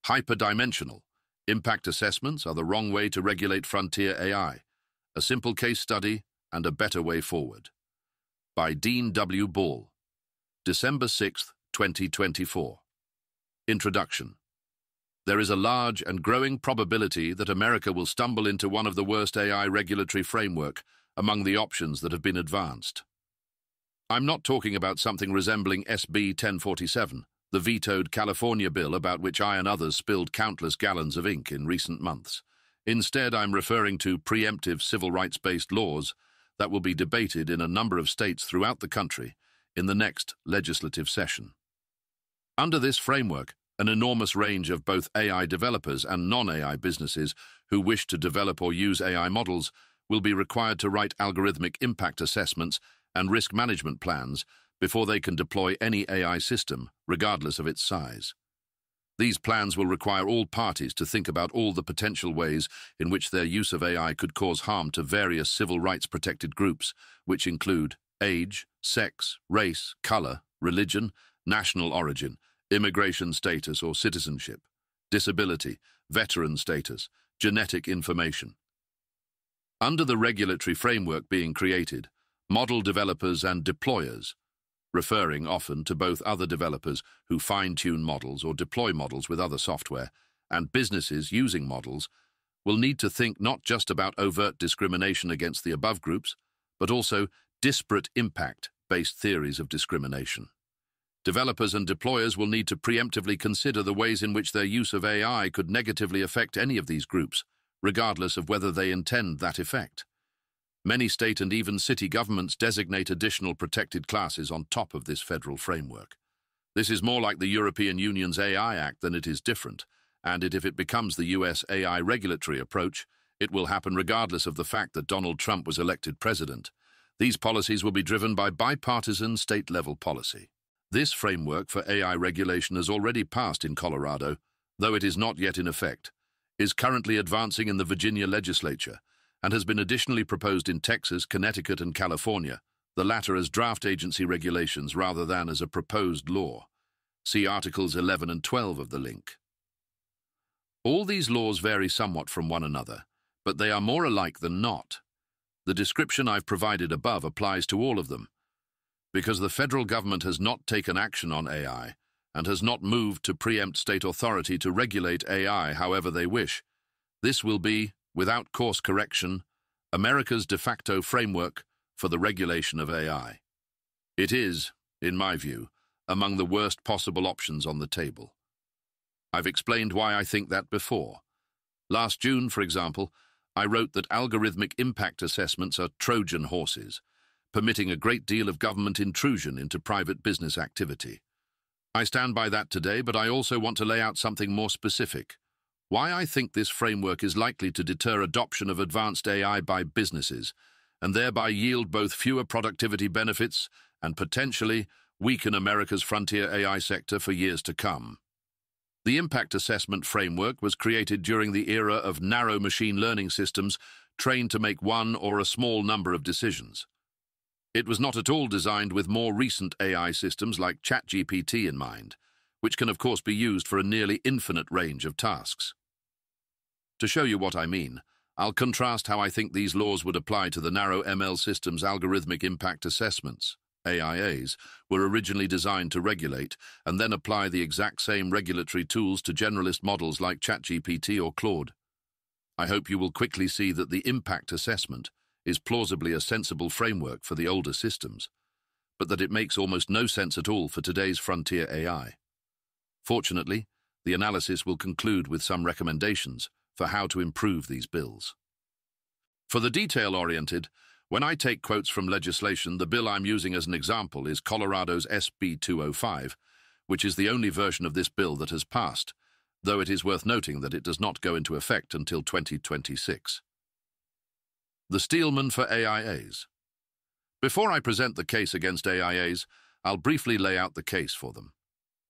Hyperdimensional. Impact assessments are the wrong way to regulate frontier AI. A simple case study and a better way forward. By Dean W. Ball. December 6, 2024. Introduction. There is a large and growing probability that America will stumble into one of the worst AI regulatory framework among the options that have been advanced. I'm not talking about something resembling SB 1047, the vetoed California bill about which I and others spilled countless gallons of ink in recent months. Instead, I'm referring to preemptive civil rights-based laws that will be debated in a number of states throughout the country in the next legislative session. Under this framework, an enormous range of both AI developers and non-AI businesses who wish to develop or use AI models will be required to write algorithmic impact assessments and risk management plans before they can deploy any AI system, regardless of its size. These plans will require all parties to think about all the potential ways in which their use of AI could cause harm to various civil rights-protected groups, which include age, sex, race, color, religion, national origin, immigration status or citizenship, disability, veteran status, genetic information. Under the regulatory framework being created, model developers and deployers, referring often to both other developers who fine-tune models or deploy models with other software, and businesses using models, will need to think not just about overt discrimination against the above groups, but also disparate impact-based theories of discrimination. Developers and deployers will need to preemptively consider the ways in which their use of AI could negatively affect any of these groups, regardless of whether they intend that effect. Many state and even city governments designate additional protected classes on top of this federal framework. This is more like the European Union's AI Act than it is different, and if it becomes the US AI regulatory approach, it will happen regardless of the fact that Donald Trump was elected president. These policies will be driven by bipartisan state-level policy. This framework for AI regulation has already passed in Colorado, though it is not yet in effect, is currently advancing in the Virginia legislature, and has been additionally proposed in Texas, Connecticut, and California, the latter as draft agency regulations rather than as a proposed law. See Articles 11 and 12 of the link. All these laws vary somewhat from one another, but they are more alike than not. The description I've provided above applies to all of them. Because the federal government has not taken action on AI and has not moved to preempt state authority to regulate AI however they wish, this will be, without course correction, America's de facto framework for the regulation of AI. It is, in my view, among the worst possible options on the table. I've explained why I think that before. Last June, for example, I wrote that algorithmic impact assessments are Trojan horses, permitting a great deal of government intrusion into private business activity. I stand by that today, but I also want to lay out something more specific. Why I think this framework is likely to deter adoption of advanced AI by businesses, and thereby yield both fewer productivity benefits and potentially weaken America's frontier AI sector for years to come. The impact assessment framework was created during the era of narrow machine learning systems trained to make one or a small number of decisions. It was not at all designed with more recent AI systems like ChatGPT in mind, which can of course be used for a nearly infinite range of tasks. To show you what I mean, I'll contrast how I think these laws would apply to the narrow ML systems algorithmic impact assessments, AIAs, were originally designed to regulate and then apply the exact same regulatory tools to generalist models like ChatGPT or Claude. I hope you will quickly see that the impact assessment is plausibly a sensible framework for the older systems, but that it makes almost no sense at all for today's frontier AI. Fortunately, the analysis will conclude with some recommendations for how to improve these bills. For the detail-oriented, when I take quotes from legislation, the bill I'm using as an example is Colorado's SB 205, which is the only version of this bill that has passed, though it is worth noting that it does not go into effect until 2026. The Steelman for AIAs. Before I present the case against AIAs, I'll briefly lay out the case for them.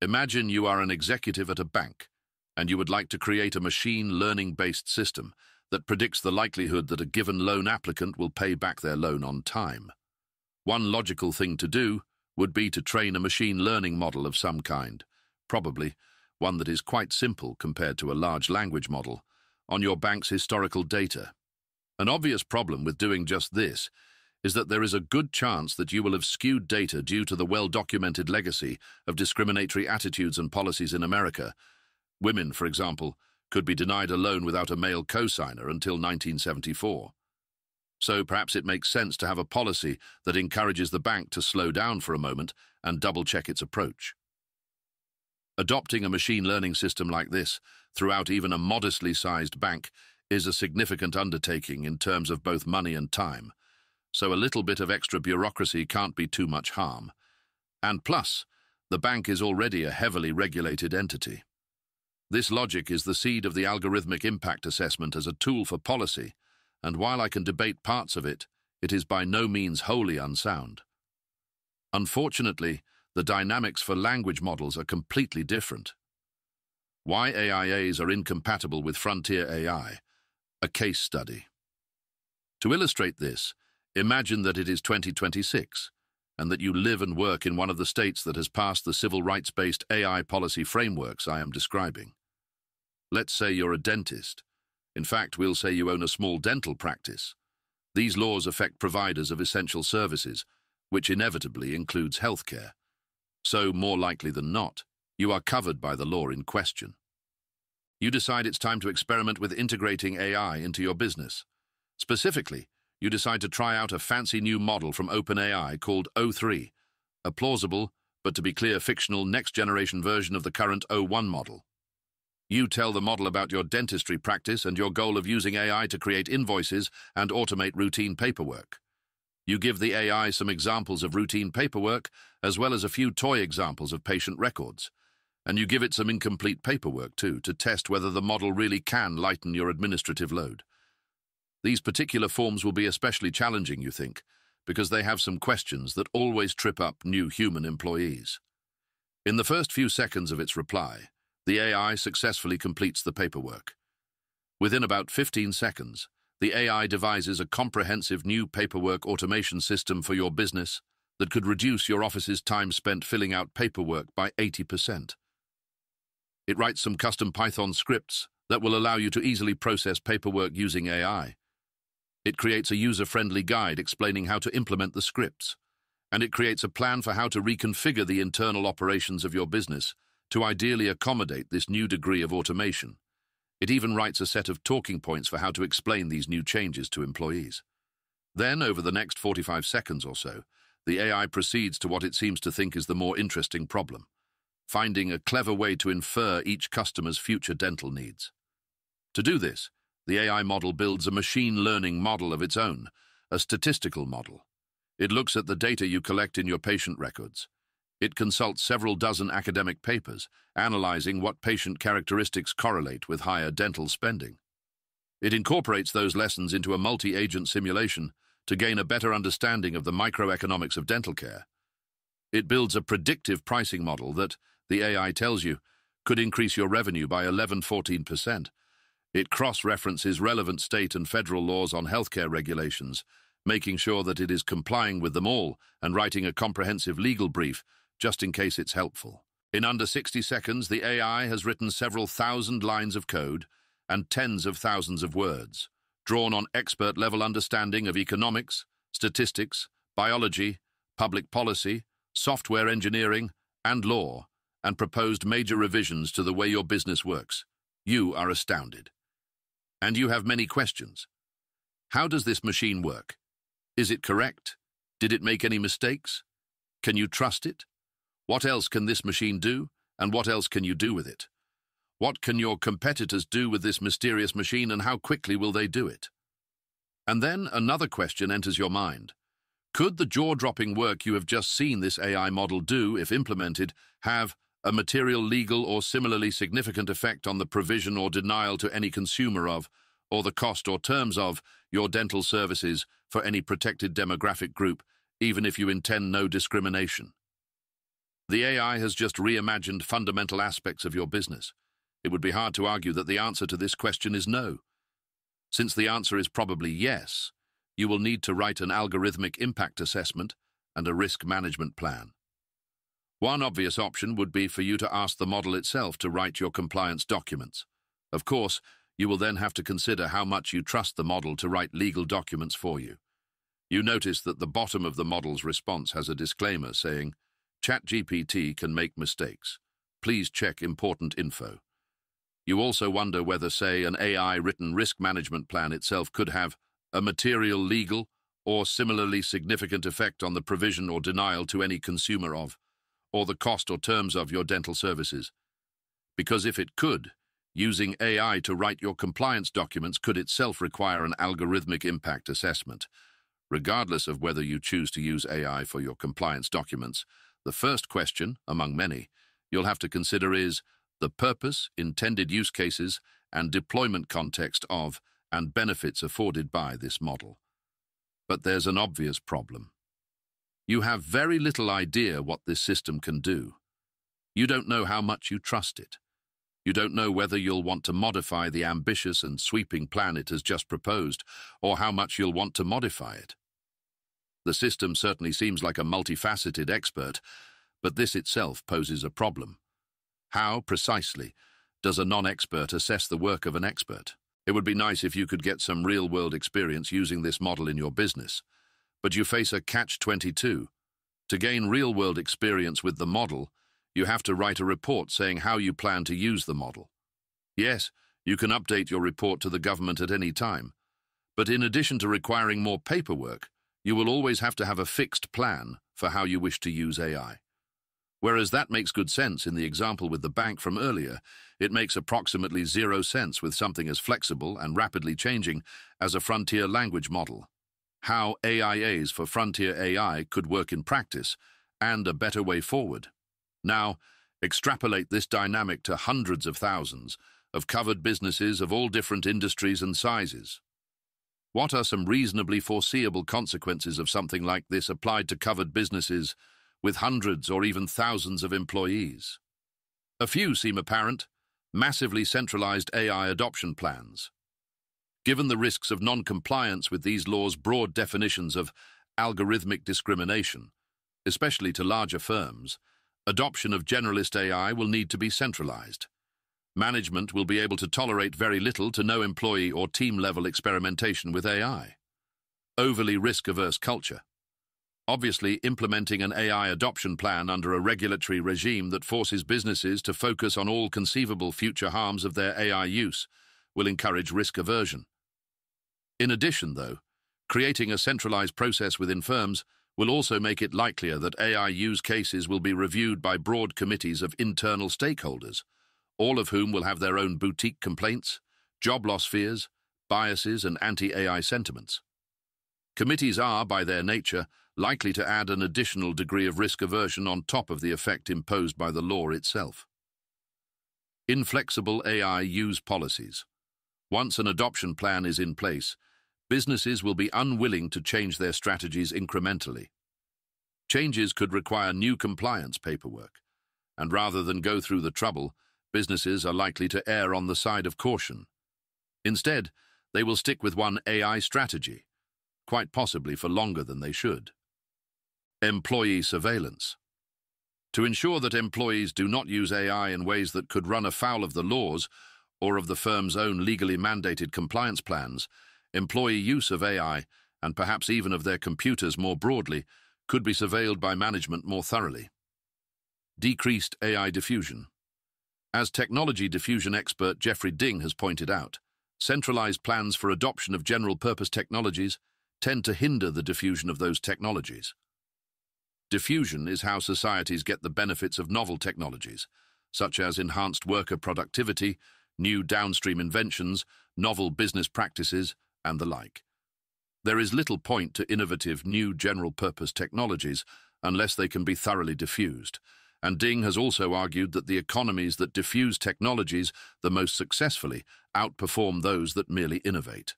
Imagine you are an executive at a bank, and you would like to create a machine learning-based system that predicts the likelihood that a given loan applicant will pay back their loan on time. One logical thing to do would be to train a machine learning model of some kind, probably one that is quite simple compared to a large language model, on your bank's historical data. An obvious problem with doing just this is that there is a good chance that you will have skewed data due to the well-documented legacy of discriminatory attitudes and policies in America. Women, for example, could be denied a loan without a male co-signer until 1974. So perhaps it makes sense to have a policy that encourages the bank to slow down for a moment and double-check its approach. Adopting a machine learning system like this throughout even a modestly sized bank is a significant undertaking in terms of both money and time, so a little bit of extra bureaucracy can't be too much harm. And plus, the bank is already a heavily regulated entity. This logic is the seed of the algorithmic impact assessment as a tool for policy, and while I can debate parts of it, it is by no means wholly unsound. Unfortunately, the dynamics for language models are completely different. Why AIAs are incompatible with frontier AI, a case study. To illustrate this, imagine that it is 2026 and that you live and work in one of the states that has passed the civil rights-based AI policy frameworks I am describing. Let's say you're a dentist. In fact, we'll say you own a small dental practice. These laws affect providers of essential services, which inevitably includes healthcare. So, more likely than not, you are covered by the law in question. You decide it's time to experiment with integrating AI into your business. Specifically, you decide to try out a fancy new model from OpenAI called O3, a plausible, but to be clear, fictional next-generation version of the current O1 model. You tell the model about your dentistry practice and your goal of using AI to create invoices and automate routine paperwork. You give the AI some examples of routine paperwork, as well as a few toy examples of patient records. And you give it some incomplete paperwork, too, to test whether the model really can lighten your administrative load. These particular forms will be especially challenging, you think, because they have some questions that always trip up new human employees. In the first few seconds of its reply, the AI successfully completes the paperwork. Within about 15 seconds, the AI devises a comprehensive new paperwork automation system for your business that could reduce your office's time spent filling out paperwork by 80%. It writes some custom Python scripts that will allow you to easily process paperwork using AI. It creates a user-friendly guide explaining how to implement the scripts, and it creates a plan for how to reconfigure the internal operations of your business to ideally accommodate this new degree of automation. It even writes a set of talking points for how to explain these new changes to employees. Then, over the next 45 seconds or so, the AI proceeds to what it seems to think is the more interesting problem: finding a clever way to infer each customer's future dental needs. To do this, the AI model builds a machine learning model of its own, a statistical model. It looks at the data you collect in your patient records. It consults several dozen academic papers, analyzing what patient characteristics correlate with higher dental spending. It incorporates those lessons into a multi-agent simulation to gain a better understanding of the microeconomics of dental care. It builds a predictive pricing model that, the AI tells you, could increase your revenue by 11–14%. It cross-references relevant state and federal laws on healthcare regulations, making sure that it is complying with them all and writing a comprehensive legal brief just in case it's helpful. In under 60 seconds, the AI has written several thousand lines of code and tens of thousands of words, drawn on expert-level understanding of economics, statistics, biology, public policy, software engineering, and law, and proposed major revisions to the way your business works. You are astounded. And you have many questions. How does this machine work? Is it correct? Did it make any mistakes? Can you trust it? What else can this machine do, and what else can you do with it? What can your competitors do with this mysterious machine, and how quickly will they do it? And then another question enters your mind. Could the jaw-dropping work you have just seen this AI model do, if implemented, have a material, legal, or similarly significant effect on the provision or denial to any consumer of, or the cost or terms of, your dental services for any protected demographic group, even if you intend no discrimination? The AI has just reimagined fundamental aspects of your business. It would be hard to argue that the answer to this question is no. Since the answer is probably yes, you will need to write an algorithmic impact assessment and a risk management plan. One obvious option would be for you to ask the model itself to write your compliance documents. Of course, you will then have to consider how much you trust the model to write legal documents for you. You notice that the bottom of the model's response has a disclaimer saying, ChatGPT can make mistakes. Please check important info. You also wonder whether, say, an AI-written risk management plan itself could have a material legal or similarly significant effect on the provision or denial to any consumer of, or the cost or terms of your dental services. Because if it could, using AI to write your compliance documents could itself require an algorithmic impact assessment. Regardless of whether you choose to use AI for your compliance documents, the first question, among many, you'll have to consider is the purpose, intended use cases, and deployment context of and benefits afforded by this model. But there's an obvious problem. You have very little idea what this system can do. You don't know how much you trust it. You don't know whether you'll want to modify the ambitious and sweeping plan it has just proposed, or how much you'll want to modify it. The system certainly seems like a multifaceted expert, but this itself poses a problem. How, precisely, does a non-expert assess the work of an expert? It would be nice if you could get some real-world experience using this model in your business, but you face a catch-22. To gain real-world experience with the model, you have to write a report saying how you plan to use the model. Yes, you can update your report to the government at any time, but in addition to requiring more paperwork, you will always have to have a fixed plan for how you wish to use AI. Whereas that makes good sense in the example with the bank from earlier, it makes approximately 0 sense with something as flexible and rapidly changing as a frontier language model. How AIAs for frontier AI could work in practice, and a better way forward. Now, extrapolate this dynamic to hundreds of thousands of covered businesses of all different industries and sizes. What are some reasonably foreseeable consequences of something like this applied to covered businesses with hundreds or even thousands of employees? A few seem apparent: massively centralized AI adoption plans. Given the risks of non-compliance with these laws' broad definitions of algorithmic discrimination, especially to larger firms, adoption of generalist AI will need to be centralized. Management will be able to tolerate very little to no employee or team-level experimentation with AI. Overly risk-averse culture. Obviously, implementing an AI adoption plan under a regulatory regime that forces businesses to focus on all conceivable future harms of their AI use will encourage risk aversion. In addition, though, creating a centralized process within firms will also make it likelier that AI use cases will be reviewed by broad committees of internal stakeholders, all of whom will have their own boutique complaints, job loss fears, biases, and anti-AI sentiments. Committees are, by their nature, likely to add an additional degree of risk aversion on top of the effect imposed by the law itself. Inflexible AI use policies. Once an adoption plan is in place, businesses will be unwilling to change their strategies incrementally. Changes could require new compliance paperwork, and rather than go through the trouble, businesses are likely to err on the side of caution. Instead, they will stick with one AI strategy, quite possibly for longer than they should. Employee surveillance. To ensure that employees do not use AI in ways that could run afoul of the laws or of the firm's own legally mandated compliance plans, employee use of AI, and perhaps even of their computers more broadly, could be surveilled by management more thoroughly. Decreased AI diffusion. As technology diffusion expert Jeffrey Ding has pointed out, centralized plans for adoption of general-purpose technologies tend to hinder the diffusion of those technologies. Diffusion is how societies get the benefits of novel technologies, such as enhanced worker productivity, new downstream inventions, novel business practices, and the like. There is little point to innovative new general-purpose technologies unless they can be thoroughly diffused, and Ding has also argued that the economies that diffuse technologies the most successfully outperform those that merely innovate.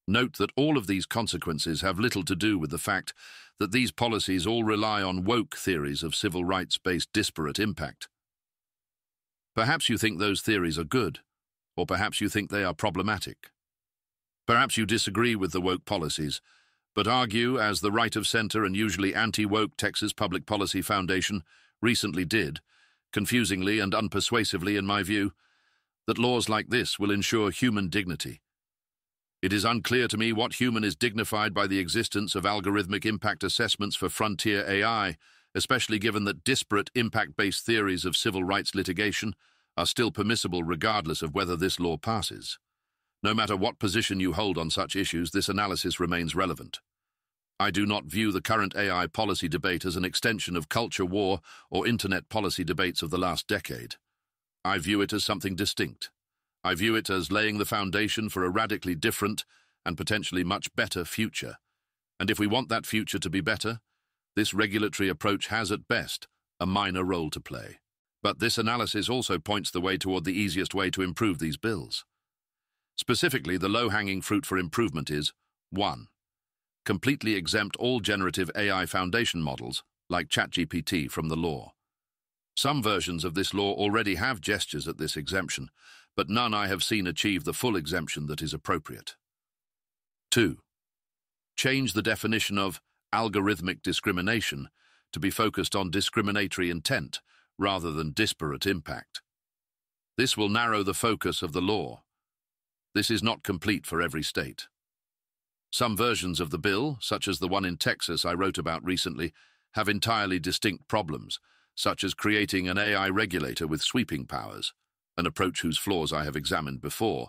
Note that all of these consequences have little to do with the fact that these policies all rely on woke theories of civil rights-based disparate impact. Perhaps you think those theories are good, or perhaps you think they are problematic. Perhaps you disagree with the woke policies, but argue, as the right-of-center and usually anti-woke Texas Public Policy Foundation recently did, confusingly and unpersuasively in my view, that laws like this will ensure human dignity. It is unclear to me what human is dignified by the existence of algorithmic impact assessments for frontier AI, especially given that disparate impact-based theories of civil rights litigation are still permissible regardless of whether this law passes. No matter what position you hold on such issues, this analysis remains relevant. I do not view the current AI policy debate as an extension of culture war or internet policy debates of the last decade. I view it as something distinct. I view it as laying the foundation for a radically different and potentially much better future. And if we want that future to be better, this regulatory approach has, at best, a minor role to play. But this analysis also points the way toward the easiest way to improve these bills. Specifically, the low-hanging fruit for improvement is 1. Completely exempt all generative AI foundation models, like ChatGPT, from the law. Some versions of this law already have gestures at this exemption, but none I have seen achieve the full exemption that is appropriate. 2. Change the definition of algorithmic discrimination to be focused on discriminatory intent rather than disparate impact. This will narrow the focus of the law. This is not complete for every state. Some versions of the bill, such as the one in Texas I wrote about recently, have entirely distinct problems, such as creating an AI regulator with sweeping powers, an approach whose flaws I have examined before,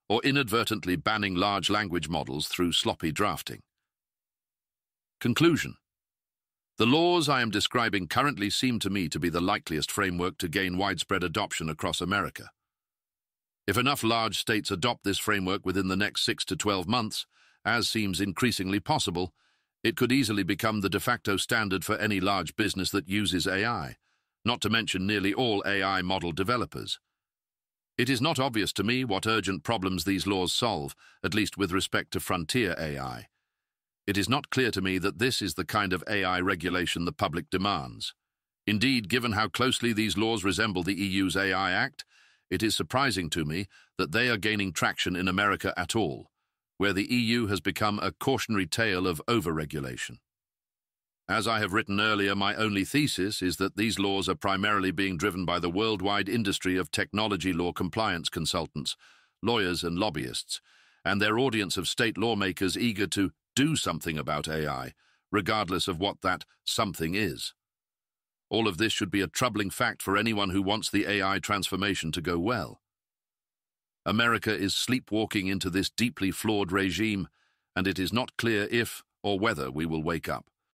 or inadvertently banning large language models through sloppy drafting. Conclusion. The laws I am describing currently seem to me to be the likeliest framework to gain widespread adoption across America. If enough large states adopt this framework within the next 6 to 12 months, as seems increasingly possible, it could easily become the de facto standard for any large business that uses AI, not to mention nearly all AI model developers. It is not obvious to me what urgent problems these laws solve, at least with respect to frontier AI. It is not clear to me that this is the kind of AI regulation the public demands. Indeed, given how closely these laws resemble the EU's AI Act, it is surprising to me that they are gaining traction in America at all, where the EU has become a cautionary tale of over-regulation. As I have written earlier, my only thesis is that these laws are primarily being driven by the worldwide industry of technology law compliance consultants, lawyers and lobbyists, and their audience of state lawmakers eager to do something about AI, regardless of what that something is. All of this should be a troubling fact for anyone who wants the AI transformation to go well. America is sleepwalking into this deeply flawed regime, and it is not clear if or whether we will wake up.